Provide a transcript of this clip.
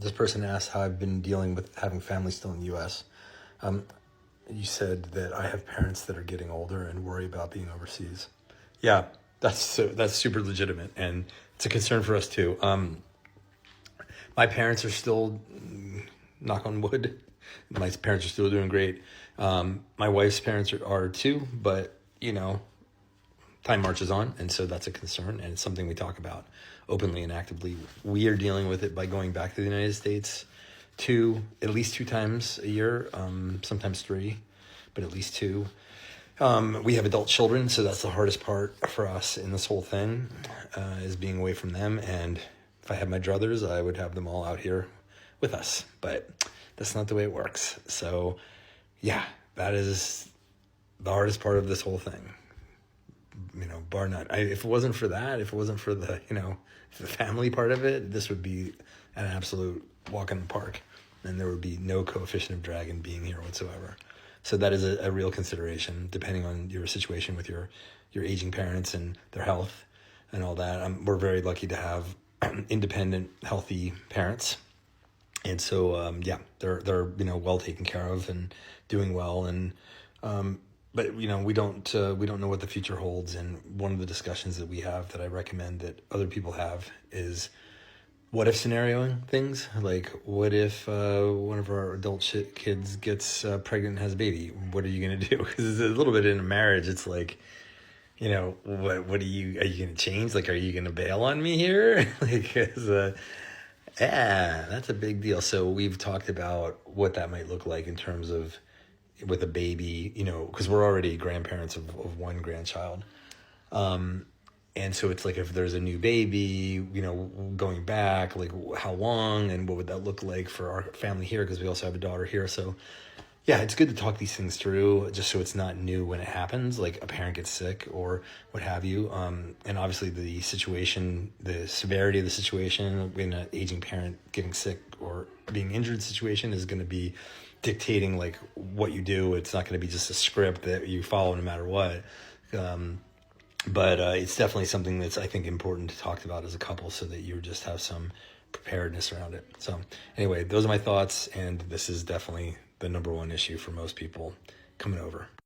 This person asked how I've been dealing with having family still in the U.S. You said that I have parents that are getting older and worry about being overseas. Yeah, that's super legitimate, and it's a concern for us too. My parents are still, knock on wood, my parents are still doing great. My wife's parents are too, but time marches on, and so that's a concern, and it's something we talk about openly and actively. We are dealing with it by going back to the United States at least two times a year, sometimes three, but at least two. We have adult children, so that's the hardest part for us in this whole thing, is being away from them. And if I had my druthers, I would have them all out here with us, but that's not the way it works. So yeah, that is the hardest part of this whole thing. Bar none. If it wasn't for that, if it wasn't for the family part of it, this would be an absolute walk in the park, and there would be no coefficient of drag in being here whatsoever. So that is a real consideration, depending on your situation with your aging parents and their health and all that. We're very lucky to have independent, healthy parents, and so they're well taken care of and doing well, and but we don't know what the future holds. And one of the discussions that we have that I recommend that other people have is, what if scenarioing things. Like, what if one of our adult kids gets pregnant and has a baby? What are you going to do? Because it's a little bit in a marriage. It's like, what are you going to change? Like, are you going to bail on me here? That's a big deal. So we've talked about what that might look like in terms of with a baby, because we're already grandparents of one grandchild. And so it's like, if there's a new baby, going back, like how long and what would that look like for our family here? Because we also have a daughter here. So yeah, it's good to talk these things through just so it's not new when it happens, like a parent gets sick or what have you. And obviously the situation, the severity of the situation in an aging parent getting sick or being injured situation is going to be dictating like what you do. It's not going to be just a script that you follow no matter what. But it's definitely something that's, I think, important to talk about as a couple so that you just have some preparedness around it. So anyway, those are my thoughts, and this is definitely the number one issue for most people coming over.